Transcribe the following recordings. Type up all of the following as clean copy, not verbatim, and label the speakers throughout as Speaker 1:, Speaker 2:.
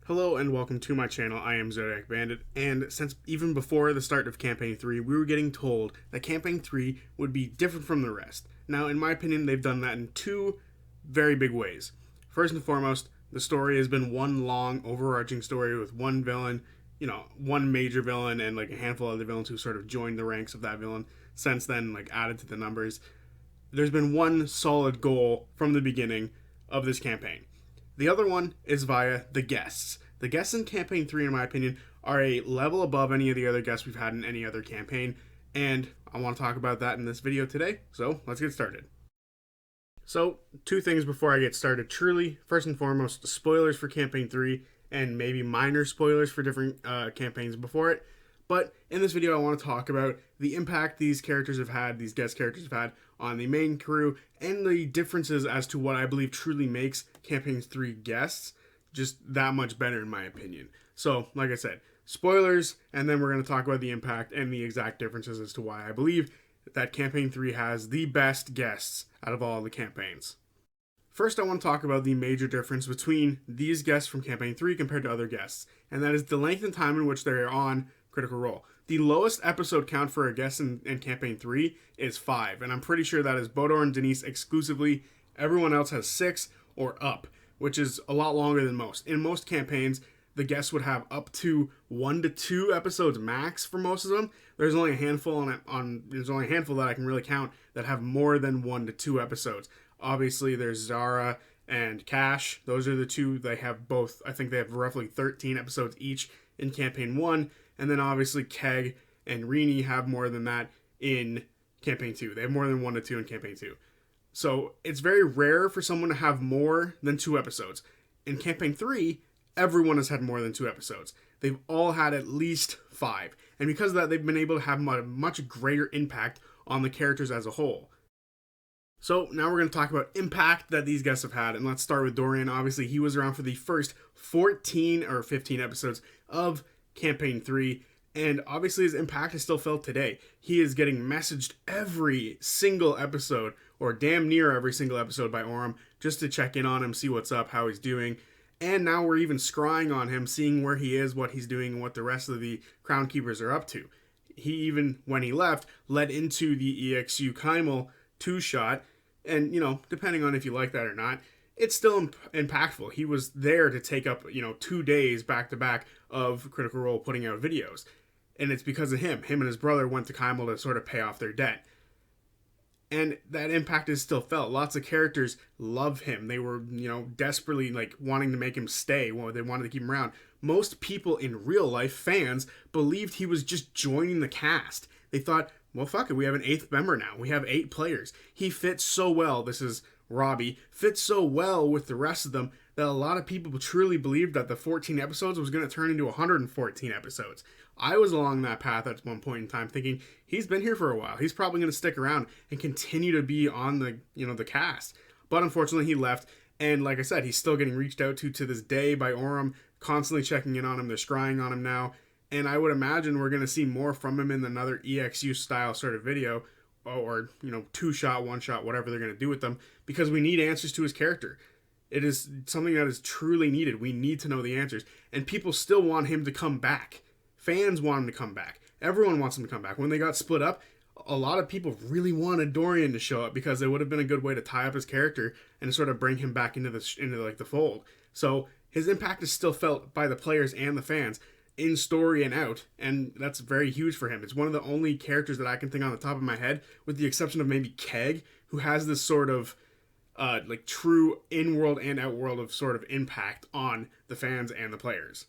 Speaker 1: Hello and welcome to my channel. I am Zodiac Bandit, and since even before the start of Campaign 3, we were getting told that Campaign 3 would be different from the rest. Now, in my opinion, they've done that in two very big ways. First and foremost, the story has been one long, overarching story with one villain, one major villain and like a handful of other villains who sort of joined the ranks of that villain, since then, like added to the numbers. There's been one solid goal from the beginning of this campaign. The other one is via the guests. The guests in Campaign 3, in my opinion, are a level above any of the other guests we've had in any other campaign, and I want to talk about that in this video today, so let's get started. So, two things before I get started. Truly, first and foremost, spoilers for Campaign 3, and maybe minor spoilers for different campaigns before it. But in this video, I want to talk about the impact these characters have had, these guest characters have had on the main crew, and the differences as to what I believe truly makes Campaign 3 guests just that much better, in my opinion. So, like I said, spoilers, and then we're going to talk about the impact and the exact differences as to why I believe that Campaign 3 has the best guests out of all the campaigns. First, I want to talk about the major difference between these guests from Campaign 3 compared to other guests, and that is the length and time in which they are on Critical Role. The lowest episode count for a guest in Campaign 3 is 5, and I'm pretty sure that is Bodor and Denise exclusively. Everyone else has 6 or up, which is a lot longer than most. In most campaigns, the guests would have up to 1 to 2 episodes max for most of them. There's only a handful there's only a handful that I can really count that have more than 1 to 2 episodes. Obviously, there's Zara and Cash. Those are the two. They have both. I think they have roughly 13 episodes each in Campaign 1. And then obviously Keg and Rini have more than that in Campaign 2. They have more than 1 to 2 in Campaign 2. So it's very rare for someone to have more than 2 episodes. In Campaign 3, everyone has had more than 2 episodes. They've all had at least 5. And because of that, they've been able to have a much greater impact on the characters as a whole. So now we're going to talk about impact that these guests have had. And let's start with Dorian. Obviously, he was around for the first 14 or 15 episodes of Campaign 3, and obviously his impact is still felt today. He is getting messaged every single episode, or damn near every single episode, by Orym, just to check in on him, see what's up, how he's doing. And now we're even scrying on him, seeing where he is, what he's doing, and what the rest of the Crown Keepers are up to. He even, when he left, led into the EXU Kymel 2-shot, and, depending on if you like that or not, it's still impactful. He was there to take up, 2 days back to back of Critical Role putting out videos. And it's because of him. Him and his brother went to Kymel to sort of pay off their debt. And that impact is still felt. Lots of characters love him. They were, desperately wanting to make him stay. Well, they wanted to keep him around. Most people in real life, fans, believed he was just joining the cast. They thought, well, fuck it, we have an 8th member now. We have 8 players. He fits so well. This is Robbie, fits so well with the rest of them that a lot of people truly believed that the 14 episodes was going to turn into 114 episodes. I was along that path at one point in time thinking he's been here for a while. He's probably going to stick around and continue to be on the cast. But unfortunately he left, and like I said, he's still getting reached out to this day by Orym, constantly checking in on him. They're scrying on him now, and I would imagine we're going to see more from him in another EXU style sort of video, or 2-shot, 1-shot, whatever they're going to do with them, because we need answers to his character. It is something that is truly needed. We need to know the answers, and people still want him to come back. Fans want him to come back. Everyone wants him to come back. When they got split up, a lot of people really wanted Dorian to show up because it would have been a good way to tie up his character and sort of bring him back into the fold. So his impact is still felt by the players and the fans, in story and out, and that's very huge for him. It's one of the only characters that I can think on the top of my head, with the exception of maybe Keg, who has this sort of true in-world and out-world of sort of impact on the fans and the players.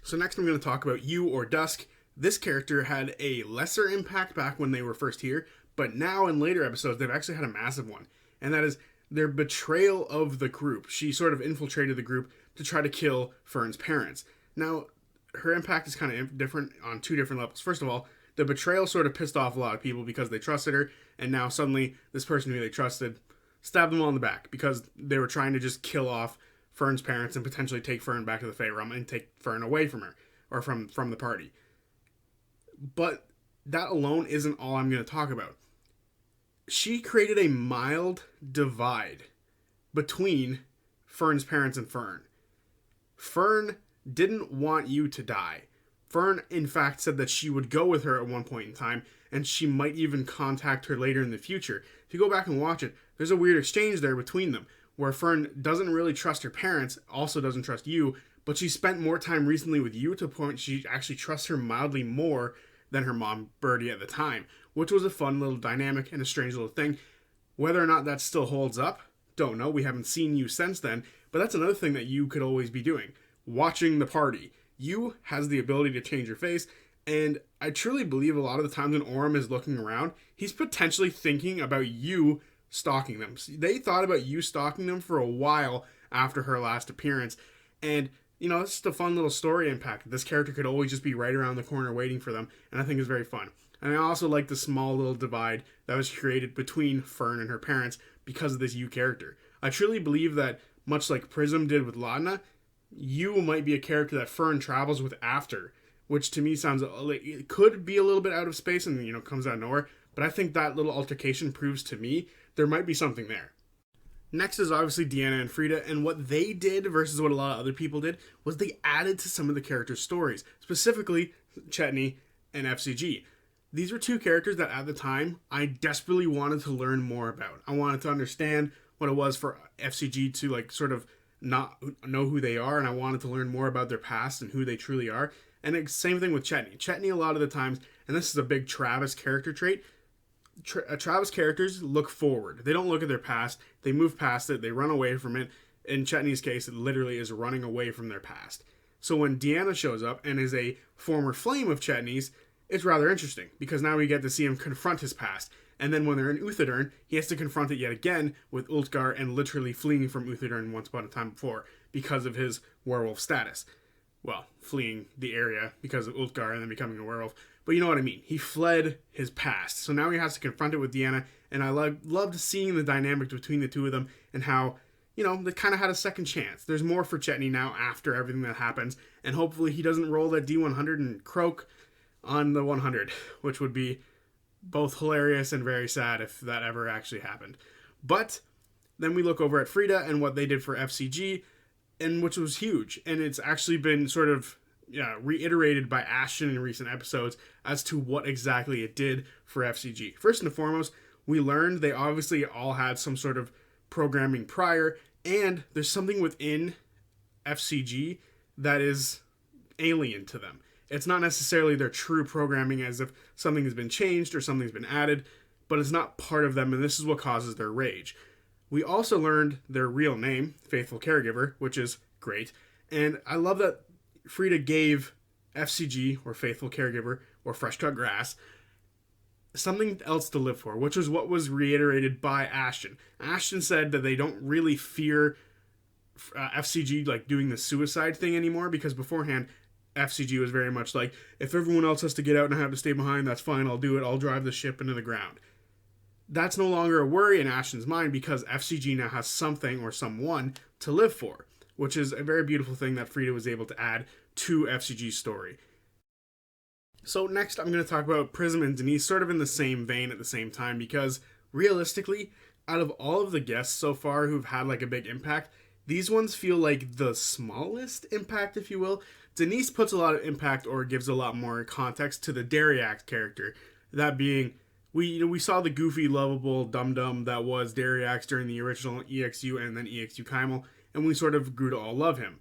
Speaker 1: So next I'm going to talk about Yu or Dusk. This character had a lesser impact back when they were first here, but now in later episodes they've actually had a massive one, and that is their betrayal of the group. She sort of infiltrated the group to try to kill Fern's parents. Now, her impact is kind of different on 2 different levels. First of all, the betrayal sort of pissed off a lot of people because they trusted her, and now suddenly this person who they trusted stabbed them all in the back because they were trying to just kill off Fern's parents and potentially take Fern back to the Fae Realm and take Fern away from her, or from the party. But that alone isn't all I'm going to talk about. She created a mild divide between Fern's parents and Fern. Fern didn't want you to die. Fern, in fact, said that she would go with her at one point in time, and she might even contact her later in the future. If you go back and watch it, there's a weird exchange there between them, where Fern doesn't really trust her parents, also doesn't trust you, but she spent more time recently with you to the point she actually trusts her mildly more than her mom, Birdie, at the time, which was a fun little dynamic and a strange little thing. Whether or not that still holds up, don't know. We haven't seen you since then, but that's another thing that you could always be doing. Watching the party. You has the ability to change your face, and I truly believe a lot of the times when Orym is looking around, he's potentially thinking about you stalking them. They thought about you stalking them for a while after her last appearance, and it's just a fun little story impact. This character could always just be right around the corner waiting for them, and I think it's very fun. And I also like the small little divide that was created between Fern and her parents because of this you character. I truly believe that, much like Prism did with Laudna, you might be a character that Fern travels with after, which to me sounds like it could be a little bit out of space and comes out of nowhere, but I think that little altercation proves to me there might be something there. Next is obviously Deanna and Frida, and what they did versus what a lot of other people did was they added to some of the characters' stories, specifically Chetney and FCG. These were two characters that at the time I desperately wanted to learn more about. I wanted to understand what it was for FCG to sort of not know who they are, and I wanted to learn more about their past and who they truly are. And it's same thing with Chetney. Chetney, a lot of the times, and this is a big Travis character trait, Travis characters look forward. They don't look at their past. They move past it. They run away from it. In Chetney's case, it literally is running away from their past. So when Deanna shows up and is a former flame of Chetney's, it's rather interesting because now we get to see him confront his past. And then when they're in Uthadurn, he has to confront it yet again with Ultgar and literally fleeing from Uthadurn once upon a time before because of his werewolf status. Well, fleeing the area because of Ultgar and then becoming a werewolf. But you know what I mean. He fled his past. So now he has to confront it with Deanna. And I loved seeing the dynamic between the two of them and how, they kind of had a second chance. There's more for Chetney now after everything that happens. And hopefully he doesn't roll that D100 and croak on the 100, which would be both hilarious and very sad if that ever actually happened. But then we look over at Frida and what they did for FCG, and which was huge. And it's actually been sort of reiterated by Ashton in recent episodes as to what exactly it did for FCG. First and foremost, we learned they obviously all had some sort of programming prior, and there's something within FCG that is alien to them. It's not necessarily their true programming as if something has been changed or something's been added, but it's not part of them, and this is what causes their rage. We also learned their real name, Faithful Caregiver, which is great, and I love that Frida gave FCG, or Faithful Caregiver, or Fresh Cut Grass, something else to live for, which was what was reiterated by Ashton. Ashton said that they don't really fear FCG doing the suicide thing anymore, because beforehand FCG was very much like, if everyone else has to get out and I have to stay behind, that's fine, I'll do it, I'll drive the ship into the ground. That's no longer a worry in Ashton's mind because FCG now has something or someone to live for, which is a very beautiful thing that Frida was able to add to FCG's story. So next I'm going to talk about Prism and Denise sort of in the same vein at the same time, because realistically, out of all of the guests so far who've had a big impact, these ones feel like the smallest impact, if you will. Denise puts a lot of impact or gives a lot more context to the Dariax character. That being, we saw the goofy, lovable dum-dum that was Dariax during the original EXU and then EXU Kaimal, and we sort of grew to all love him.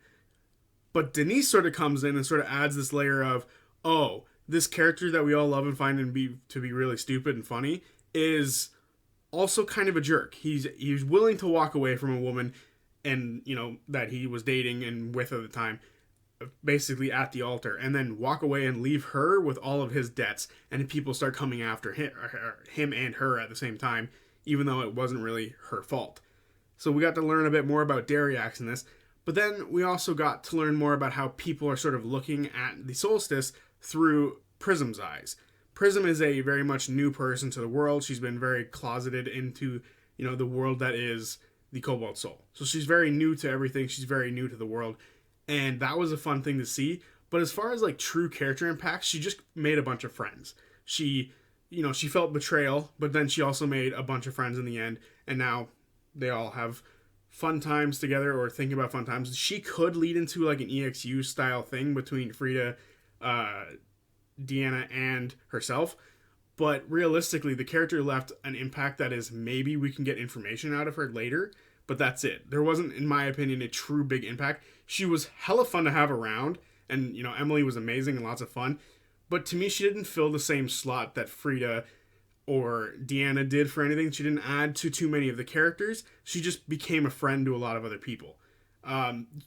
Speaker 1: But Denise sort of comes in and sort of adds this layer of, oh, this character that we all love and find to be really stupid and funny is also kind of a jerk. He's willing to walk away from a woman and that he was dating and with at the time, basically at the altar, and then walk away and leave her with all of his debts, and people start coming after him and her at the same time, even though it wasn't really her fault. So we got to learn a bit more about Dariax in this, but then we also got to learn more about how people are sort of looking at the solstice through Prism's eyes. Prism is a very much new person to the world. She's been very closeted into, the world that is the Cobalt Soul. So she's very new to everything. She's very new to the world. And that was a fun thing to see. But as far as true character impact, she just made a bunch of friends. She felt betrayal, but then she also made a bunch of friends in the end. And now they all have fun times together or thinking about fun times. She could lead into like an EXU style thing between Frida, uh, Deanna, and herself. But realistically, the character left an impact that is maybe we can get information out of her later, but that's it. There wasn't, in my opinion, a true big impact. She was hella fun to have around, and Emily was amazing and lots of fun. But to me, she didn't fill the same slot that Frida or Deanna did for anything. She didn't add to too many of the characters. She just became a friend to a lot of other people.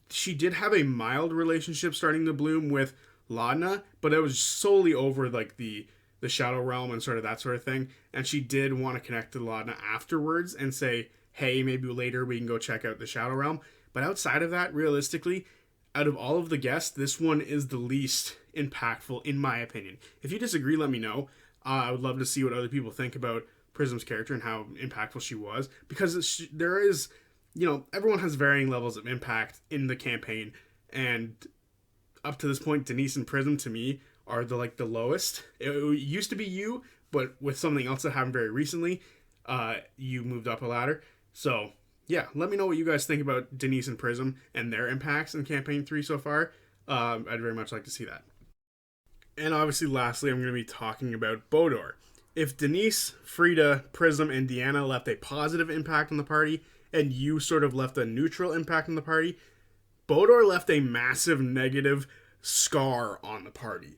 Speaker 1: She did have a mild relationship starting to bloom with Laudna, but it was solely over like the Shadow Realm and sort of that sort of thing. And she did want to connect to Laudna afterwards and say, hey, maybe later we can go check out the Shadow Realm. But outside of that, realistically, out of all of the guests, this one is the least impactful, in my opinion. If you disagree, let me know. I would love to see what other people think about Prism's character and how impactful she was. Because there is, everyone has varying levels of impact in the campaign. And up to this point, Denise and Prism, to me, are the lowest. It used to be you, but with something else that happened very recently, you moved up a ladder. So, yeah, let me know what you guys think about Denise and Prism and their impacts in Campaign 3 so far. I'd very much like to see that. And obviously, lastly, I'm going to be talking about Bodor. If Denise, Frida, Prism, and Deanna left a positive impact on the party, and you sort of left a neutral impact on the party, Bodor left a massive negative scar on the party.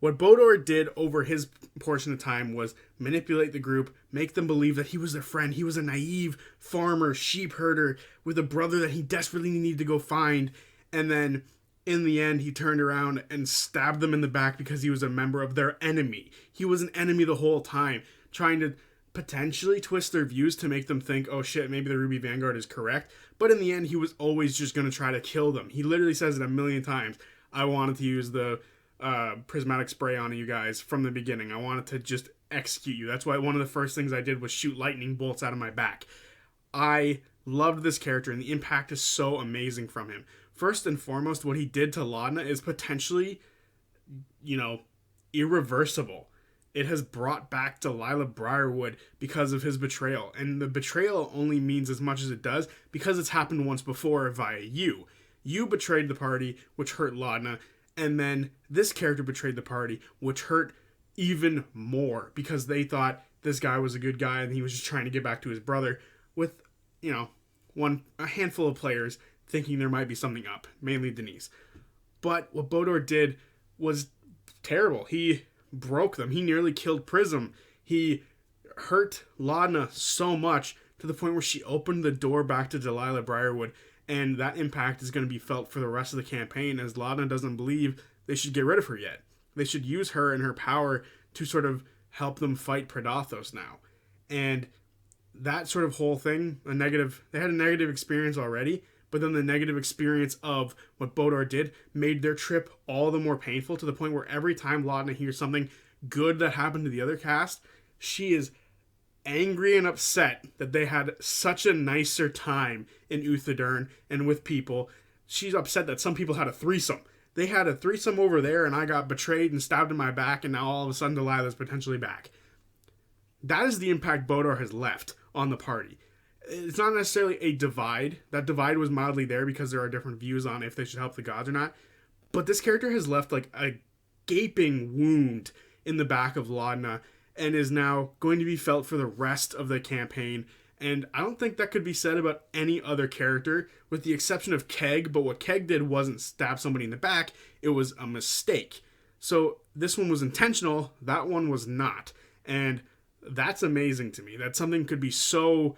Speaker 1: What Bodor did over his portion of time was manipulate the group, make them believe that he was their friend. He was a naive farmer, sheep herder with a brother that he desperately needed to go find. And then in the end, he turned around and stabbed them in the back because he was a member of their enemy. He was an enemy the whole time, trying to potentially twist their views to make them think, oh shit, maybe the Ruby Vanguard is correct. But in the end, he was always just going to try to kill them. He literally says it a million times. I wanted to use the prismatic spray on you guys from the beginning. I wanted to just execute you. That's why one of the first things I did was shoot lightning bolts out of my back. I loved this character, and the impact is so amazing from him. First and foremost, what he did to Laudna is potentially, irreversible. It has brought back Delilah Briarwood because of his betrayal. And the betrayal only means as much as it does because it's happened once before via you. You betrayed the party, which hurt Laudna, and then this character betrayed the party, which hurt even more because they thought this guy was a good guy and he was just trying to get back to his brother with, a handful of players thinking there might be something up, mainly Denise. But what Bodor did was terrible. He broke them. He nearly killed Prism. He hurt Laudna so much to the point where she opened the door back to Delilah Briarwood, and that impact is going to be felt for the rest of the campaign as Laudna doesn't believe they should get rid of her yet. They should use her and her power to sort of help them fight Predathos now. And that sort of whole thing, they had a negative experience already, but then the negative experience of what Bodor did made their trip all the more painful to the point where every time Laudna hears something good that happened to the other cast, she is angry and upset that they had such a nicer time in Uthadern and with people. She's upset that some people had a threesome. They had a threesome over there and I got betrayed and stabbed in my back, and now all of a sudden Delilah's potentially back. That is the impact Bodor has left on the party. It's not necessarily a divide. That divide was mildly there because there are different views on if they should help the gods or not. But this character has left like a gaping wound in the back of Laudna and is now going to be felt for the rest of the campaign. And I don't think that could be said about any other character, with the exception of Keg. But what Keg did wasn't stab somebody in the back. It was a mistake. So this one was intentional. That one was not. And that's amazing to me. That something could be so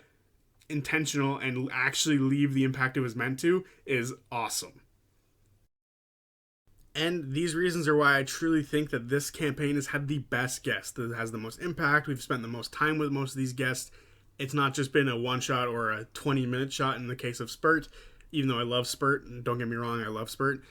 Speaker 1: intentional and actually leave the impact it was meant to is awesome. And these reasons are why I truly think that this campaign has had the best guests, that has the most impact. We've spent the most time with most of these guests. It's not just been a one shot or a 20-minute shot in the case of Spurt, even though I love Spurt, and don't get me wrong, I love Spurt.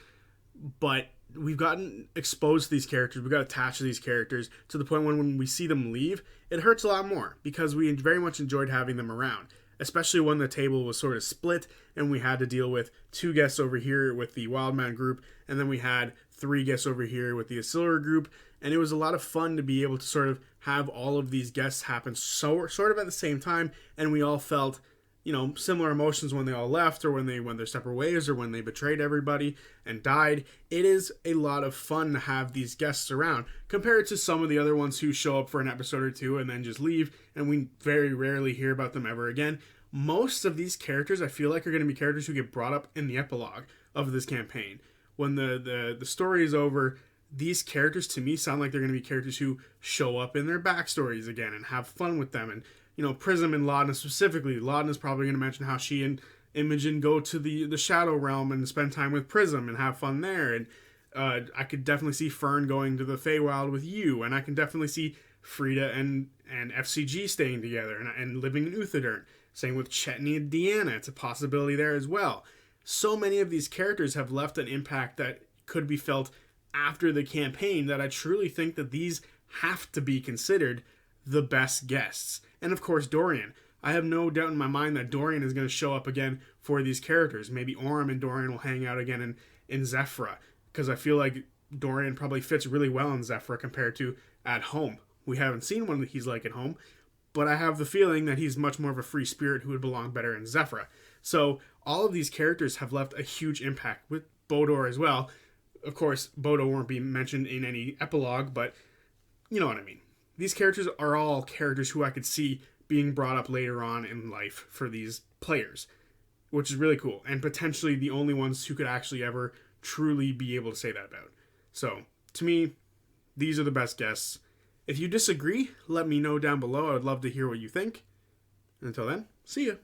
Speaker 1: But we've gotten exposed to these characters, we got attached to these characters to the point when we see them leave, it hurts a lot more because we very much enjoyed having them around. Especially when the table was sort of split and we had to deal with 2 guests over here with the Wildman group, and then we had 3 guests over here with the Asilur group, and it was a lot of fun to be able to sort of have all of these guests happen sort of at the same time, and we all felt similar emotions when they all left, or when they went their separate ways, or when they betrayed everybody and died. It is a lot of fun to have these guests around compared to some of the other ones who show up for an episode or two and then just leave, and we very rarely hear about them ever again. Most of these characters, I feel like, are going to be characters who get brought up in the epilogue of this campaign. When the story is over, these characters to me sound like they're going to be characters who show up in their backstories again and have fun with them. And Prism and Laudna specifically. Laudna's probably going to mention how she and Imogen go to the Shadow Realm and spend time with Prism and have fun there. And I could definitely see Fern going to the Feywild with you, and I can definitely see Frida and FCG staying together and living in Uthadern. Same with Chetney and Deanna. It's a possibility there as well. So many of these characters have left an impact that could be felt after the campaign that I truly think that these have to be considered the best guests. And of course, Dorian. I have no doubt in my mind that Dorian is going to show up again for these characters. Maybe Orym and Dorian will hang out again in Zephyra, because I feel like Dorian probably fits really well in Zephyra compared to at home. We haven't seen one that he's like at home, but I have the feeling that he's much more of a free spirit who would belong better in Zephyra. So all of these characters have left a huge impact, with Bodor as well. Of course, Bodor won't be mentioned in any epilogue, but you know what I mean. These characters are all characters who I could see being brought up later on in life for these players, which is really cool, and potentially the only ones who could actually ever truly be able to say that about. So, to me, these are the best guests. If you disagree, let me know down below. I would love to hear what you think. Until then, see ya.